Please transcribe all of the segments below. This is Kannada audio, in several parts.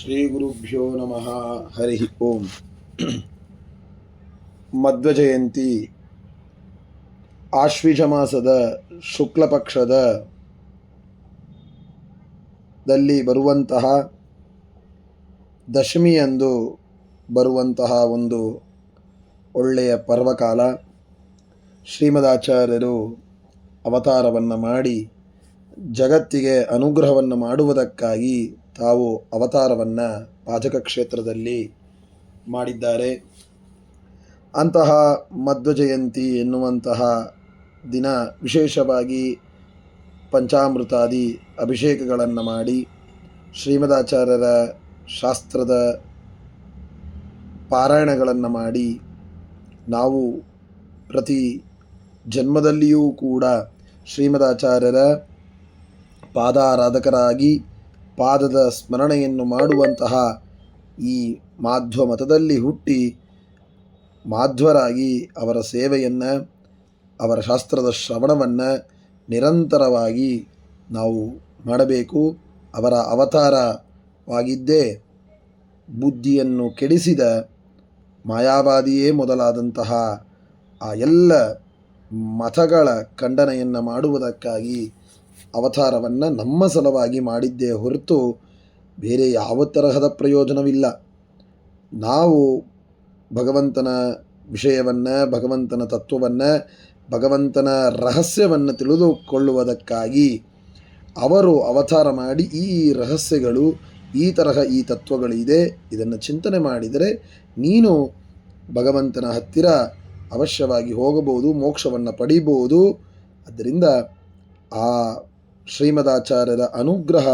ಶ್ರೀ ಗುರುಭ್ಯೋ ನಮಃ. ಹರಿ ಓಂ. ಮಧ್ವ ಜಯಂತಿ ಆಶ್ವಿಜ ಮಾಸದ ಶುಕ್ಲ ಪಕ್ಷದ ದಲ್ಲಿ ಬರುವಂತಹ ದಶಮಿಯಂದು ಬರುವಂತಹ ಒಂದು ಒಳ್ಳೆಯ ಪರ್ವಕಾಲ. ಶ್ರೀಮದಾಚಾರ್ಯರು ಅವತಾರವನ್ನು ಮಾಡಿ ಜಗತ್ತಿಗೆ ಅನುಗ್ರಹವನ್ನು ಮಾಡುವುದಕ್ಕಾಗಿ ತಾವು ಅವತಾರವನ್ನು ಪಾಜಕ ಕ್ಷೇತ್ರದಲ್ಲಿ ಮಾಡಿದ್ದಾರೆ. ಅಂತಹ ಮಧ್ವ ಜಯಂತಿ ಎನ್ನುವಂತಹ ದಿನ ವಿಶೇಷವಾಗಿ ಪಂಚಾಮೃತಾದಿ ಅಭಿಷೇಕಗಳನ್ನು ಮಾಡಿ ಶ್ರೀಮದಾಚಾರ್ಯರ ಶಾಸ್ತ್ರದ ಪಾರಾಯಣಗಳನ್ನು ಮಾಡಿ ನಾವು ಪ್ರತಿ ಜನ್ಮದಲ್ಲಿಯೂ ಕೂಡ ಶ್ರೀಮದಾಚಾರ್ಯರ ಪಾದಾರಾಧಕರಾಗಿ ಪಾದದ ಸ್ಮರಣೆಯನ್ನು ಮಾಡುವಂತಹ ಈ ಮಾಧ್ವ ಮತದಲ್ಲಿ ಹುಟ್ಟಿ ಮಾಧ್ವರಾಗಿ ಅವರ ಸೇವೆಯನ್ನು, ಅವರ ಶಾಸ್ತ್ರದ ಶ್ರವಣವನ್ನು ನಿರಂತರವಾಗಿ ನಾವು ಮಾಡಬೇಕು. ಅವರ ಅವತಾರವಾಗಿದ್ದೇ ಬುದ್ಧಿಯನ್ನು ಕೆಡಿಸಿದ ಮಾಯಾವಾದಿಯೇ ಮೊದಲಾದಂತಹ ಆ ಎಲ್ಲ ಮತಗಳ ಖಂಡನೆಯನ್ನು ಮಾಡುವುದಕ್ಕಾಗಿ ಅವತಾರವನ್ನು ನಮ್ಮ ಸಲುವಾಗಿ ಮಾಡಿದ್ದೇ ಹೊರತು ಬೇರೆ ಯಾವ ತರಹದ ಪ್ರಯೋಜನವಿಲ್ಲ. ನಾವು ಭಗವಂತನ ವಿಷಯವನ್ನು, ಭಗವಂತನ ತತ್ವವನ್ನು, ಭಗವಂತನ ರಹಸ್ಯವನ್ನು ತಿಳಿದುಕೊಳ್ಳುವುದಕ್ಕಾಗಿ ಅವರು ಅವತಾರ ಮಾಡಿ ಈ ರಹಸ್ಯಗಳು, ಈ ತರಹ ಈ ತತ್ವಗಳಿದೆ, ಇದನ್ನು ಚಿಂತನೆ ಮಾಡಿದರೆ ನೀನು ಭಗವಂತನ ಹತ್ತಿರ ಅವಶ್ಯವಾಗಿ ಹೋಗಬಹುದು, ಮೋಕ್ಷವನ್ನು ಪಡೀಬಹುದು. ಆದ್ದರಿಂದ ಆ ಶ್ರೀಮದಾಚಾರ್ಯರ ಅನುಗ್ರಹ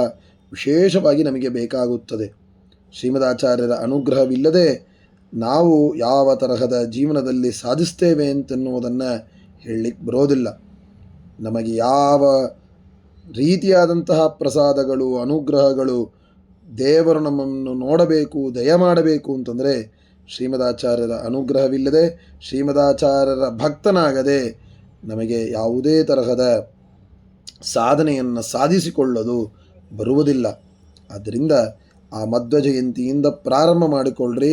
ವಿಶೇಷವಾಗಿ ನಮಗೆ ಬೇಕಾಗುತ್ತದೆ. ಶ್ರೀಮದಾಚಾರ್ಯರ ಅನುಗ್ರಹವಿಲ್ಲದೆ ನಾವು ಯಾವ ತರಹದ ಜೀವನದಲ್ಲಿ ಸಾಧಿಸ್ತೇವೆ ಅಂತನ್ನುವುದನ್ನು ಹೇಳಲಿಕ್ಕೆ ಬರೋದಿಲ್ಲ. ನಮಗೆ ಯಾವ ರೀತಿಯಾದಂತಹ ಪ್ರಸಾದಗಳು, ಅನುಗ್ರಹಗಳು, ದೇವರು ನಮ್ಮನ್ನು ನೋಡಬೇಕು, ದಯ ಮಾಡಬೇಕು ಅಂತಂದರೆ ಶ್ರೀಮದಾಚಾರ್ಯರ ಅನುಗ್ರಹವಿಲ್ಲದೆ, ಶ್ರೀಮದಾಚಾರ್ಯರ ಭಕ್ತನಾಗದೆ ನಮಗೆ ಯಾವುದೇ ತರಹದ ಸಾಧನೆಯನ್ನು ಸಾಧಿಸಿಕೊಳ್ಳಲು ಬರುವುದಿಲ್ಲ. ಆದ್ದರಿಂದ ಆ ಮಧ್ವ ಜಯಂತಿಯಿಂದ ಪ್ರಾರಂಭ ಮಾಡಿಕೊಳ್ಳ್ರಿ.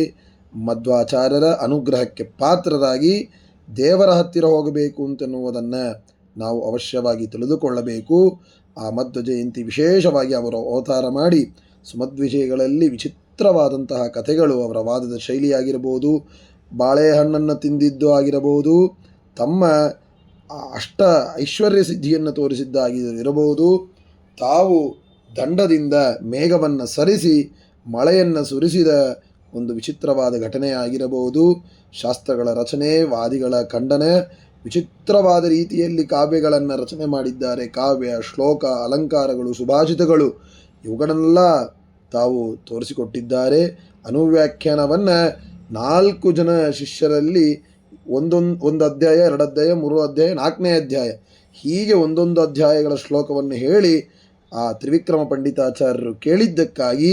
ಮಧ್ವಾಚಾರ್ಯರ ಅನುಗ್ರಹಕ್ಕೆ ಪಾತ್ರರಾಗಿ ದೇವರ ಹತ್ತಿರ ಹೋಗಬೇಕು ಅಂತನ್ನುವುದನ್ನು ನಾವು ಅವಶ್ಯವಾಗಿ ತಿಳಿದುಕೊಳ್ಳಬೇಕು. ಆ ಮಧ್ವ ಜಯಂತಿ ವಿಶೇಷವಾಗಿ ಅವರು ಅವತಾರ ಮಾಡಿ ಸುಮಧ್ವಿಜಯಗಳಲ್ಲಿ ವಿಚಿತ್ರವಾದಂತಹ ಕಥೆಗಳು, ಅವರ ವಾದದ ಶೈಲಿಯಾಗಿರಬಹುದು, ಬಾಳೆಹಣ್ಣನ್ನು ತಿಂದಿದ್ದು ಆಗಿರಬಹುದು, ತಮ್ಮ ಅಷ್ಟ ಐಶ್ವರ್ಯ ಸಿದ್ಧಿಯನ್ನು ತೋರಿಸಿದ್ದಾಗಿರಬಹುದು, ತಾವು ದಂಡದಿಂದ ಮೇಘವನ್ನು ಸರಿಸಿ ಮಳೆಯನ್ನು ಸುರಿಸಿದ ಒಂದು ವಿಚಿತ್ರವಾದ ಘಟನೆಯಾಗಿರಬಹುದು, ಶಾಸ್ತ್ರಗಳ ರಚನೆ, ವಾದಿಗಳ ಖಂಡನೆ, ವಿಚಿತ್ರವಾದ ರೀತಿಯಲ್ಲಿ ಕಾವ್ಯಗಳನ್ನು ರಚನೆ ಮಾಡಿದ್ದಾರೆ. ಕಾವ್ಯ, ಶ್ಲೋಕ, ಅಲಂಕಾರಗಳು, ಸುಭಾಷಿತಗಳು ಇವುಗಳನ್ನೆಲ್ಲ ತಾವು ತೋರಿಸಿಕೊಟ್ಟಿದ್ದಾರೆ. ಅನುವ್ಯಾಖ್ಯಾನವನ್ನು 4 ಜನ ಶಿಷ್ಯರಲ್ಲಿ ಒಂದು ಅಧ್ಯಾಯ, 2 ಅಧ್ಯಾಯ, 3 ಅಧ್ಯಾಯ, 4ನೇ ಅಧ್ಯಾಯ ಹೀಗೆ ಒಂದೊಂದು ಅಧ್ಯಾಯಗಳ ಶ್ಲೋಕವನ್ನು ಹೇಳಿ ಆ ತ್ರಿವಿಕ್ರಮ ಪಂಡಿತಾಚಾರ್ಯರು ಕೇಳಿದ್ದಕ್ಕಾಗಿ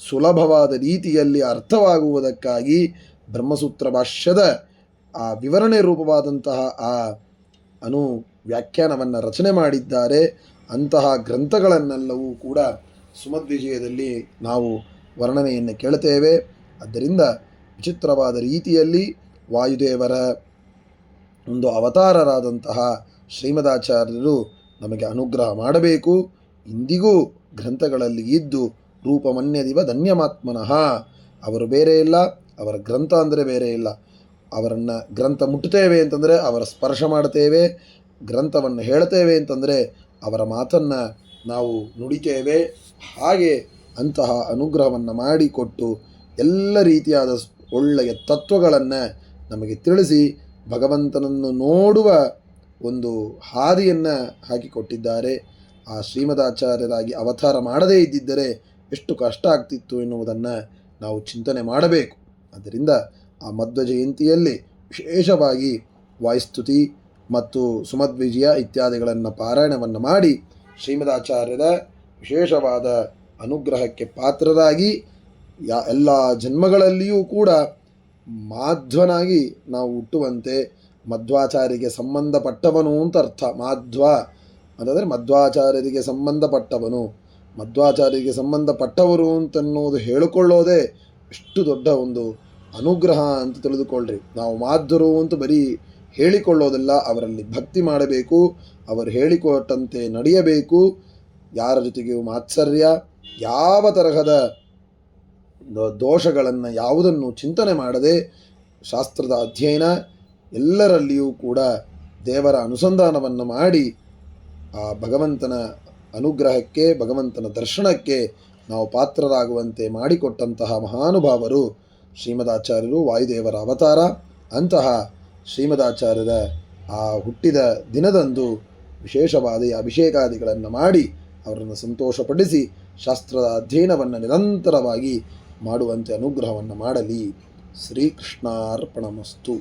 ಸುಲಭವಾದ ರೀತಿಯಲ್ಲಿ ಅರ್ಥವಾಗುವುದಕ್ಕಾಗಿ ಬ್ರಹ್ಮಸೂತ್ರ ಭಾಷ್ಯದ ಆ ವಿವರಣೆ ರೂಪವಾದಂತಹ ಆ ವ್ಯಾಖ್ಯಾನವನ್ನು ರಚನೆ ಮಾಡಿದ್ದಾರೆ. ಅಂತಹ ಗ್ರಂಥಗಳನ್ನೆಲ್ಲವೂ ಕೂಡ ಸುಮಧ್ವಿಜಯದಲ್ಲಿ ನಾವು ವರ್ಣನೆಯನ್ನು ಕೇಳುತ್ತೇವೆ. ಆದ್ದರಿಂದ ವಿಚಿತ್ರವಾದ ರೀತಿಯಲ್ಲಿ ವಾಯುದೇವರ ಒಂದು ಅವತಾರರಾದಂತಹ ಶ್ರೀಮದಾಚಾರ್ಯರು ನಮಗೆ ಅನುಗ್ರಹ ಮಾಡಬೇಕು. ಇಂದಿಗೂ ಗ್ರಂಥಗಳಲ್ಲಿ ಇದ್ದು ರೂಪಮನ್ಯದಿವ ಧನ್ಯಮಾತ್ಮನಃ. ಅವರು ಬೇರೆ ಇಲ್ಲ, ಅವರ ಗ್ರಂಥ ಅಂದರೆ ಬೇರೆ ಇಲ್ಲ. ಅವರನ್ನು ಗ್ರಂಥ ಮುಟ್ಟುತ್ತೇವೆ ಅಂತಂದರೆ ಅವರ ಸ್ಪರ್ಶ ಮಾಡುತ್ತೇವೆ, ಗ್ರಂಥವನ್ನು ಹೇಳ್ತೇವೆ ಅಂತಂದರೆ ಅವರ ಮಾತನ್ನು ನಾವು ನುಡಿತೇವೆ. ಹಾಗೆ ಅಂತಹ ಅನುಗ್ರಹವನ್ನು ಮಾಡಿಕೊಟ್ಟು ಎಲ್ಲ ರೀತಿಯಾದ ಒಳ್ಳೆಯ ತತ್ವಗಳನ್ನು ನಮಗೆ ತಿಳಿಸಿ ಭಗವಂತನನ್ನು ನೋಡುವ ಒಂದು ಹಾದಿಯನ್ನು ಹಾಕಿಕೊಟ್ಟಿದ್ದಾರೆ. ಆ ಶ್ರೀಮದಾಚಾರ್ಯರಾಗಿ ಅವತಾರ ಮಾಡದೇ ಇದ್ದಿದ್ದರೆ ಎಷ್ಟು ಕಷ್ಟ ಆಗ್ತಿತ್ತು ಎನ್ನುವುದನ್ನು ನಾವು ಚಿಂತನೆ ಮಾಡಬೇಕು. ಆದ್ದರಿಂದ ಆ ಮಧ್ವ ಜಯಂತಿಯಲ್ಲಿ ವಿಶೇಷವಾಗಿ ವಾಯುಸ್ತುತಿ ಮತ್ತು ಸುಮಧ್ವಿಜಯ ಇತ್ಯಾದಿಗಳನ್ನು ಪಾರಾಯಣವನ್ನು ಮಾಡಿ ಶ್ರೀಮದಾಚಾರ್ಯರ ವಿಶೇಷವಾದ ಅನುಗ್ರಹಕ್ಕೆ ಪಾತ್ರರಾಗಿ ಎಲ್ಲ ಜನ್ಮಗಳಲ್ಲಿಯೂ ಕೂಡ ಮಾಧ್ವನಾಗಿ ನಾವು ಹುಟ್ಟುವಂತೆ, ಮಧ್ವಾಚಾರ್ಯರಿಗೆ ಸಂಬಂಧಪಟ್ಟವನು ಅಂತ ಅರ್ಥ. ಮಾಧ್ವ ಅಂತಂದರೆ ಮಧ್ವಾಚಾರ್ಯರಿಗೆ ಸಂಬಂಧಪಟ್ಟವನು, ಮಧ್ವಾಚಾರ್ಯರಿಗೆ ಸಂಬಂಧಪಟ್ಟವರು ಅಂತನ್ನೋದು ಹೇಳಿಕೊಳ್ಳೋದೇ ಎಷ್ಟು ದೊಡ್ಡ ಒಂದು ಅನುಗ್ರಹ ಅಂತ ತಿಳಿದುಕೊಳ್ಳ್ರಿ. ನಾವು ಮಾಧ್ವರು ಅಂತ ಬರೀ ಹೇಳಿಕೊಳ್ಳೋದಲ್ಲ, ಅವರಲ್ಲಿ ಭಕ್ತಿ ಮಾಡಬೇಕು, ಅವರು ಹೇಳಿಕೊಟ್ಟಂತೆ ನಡೆಯಬೇಕು. ಯಾರ ಜೊತೆಗೂ ಮಾತ್ಸರ್ಯ, ಯಾವ ತರಹದ ದೋಷಗಳನ್ನು ಯಾವುದನ್ನು ಚಿಂತನೆ ಮಾಡದೆ ಶಾಸ್ತ್ರದ ಅಧ್ಯಯನ, ಎಲ್ಲರಲ್ಲಿಯೂ ಕೂಡ ದೇವರ ಅನುಸಂಧಾನವನ್ನು ಮಾಡಿ ಆ ಭಗವಂತನ ಅನುಗ್ರಹಕ್ಕೆ, ಭಗವಂತನ ದರ್ಶನಕ್ಕೆ ನಾವು ಪಾತ್ರರಾಗುವಂತೆ ಮಾಡಿಕೊಟ್ಟಂತಹ ಮಹಾನುಭಾವರು ಶ್ರೀಮದಾಚಾರ್ಯರು, ವಾಯುದೇವರ ಅವತಾರ. ಅಂತಹ ಶ್ರೀಮದಾಚಾರ್ಯರ ಆ ಹುಟ್ಟಿದ ದಿನದಂದು ವಿಶೇಷವಾದ ಅಭಿಷೇಕಾದಿಗಳನ್ನು ಮಾಡಿ ಅವರನ್ನು ಸಂತೋಷಪಡಿಸಿ ಶಾಸ್ತ್ರದ ಅಧ್ಯಯನವನ್ನು ನಿರಂತರವಾಗಿ ಮಾಡುವಂತೆ ಅನುಗ್ರಹವನ್ನು ಮಾಡಲಿ. ಶ್ರೀಕೃಷ್ಣಾರ್ಪಣಮಸ್ತು.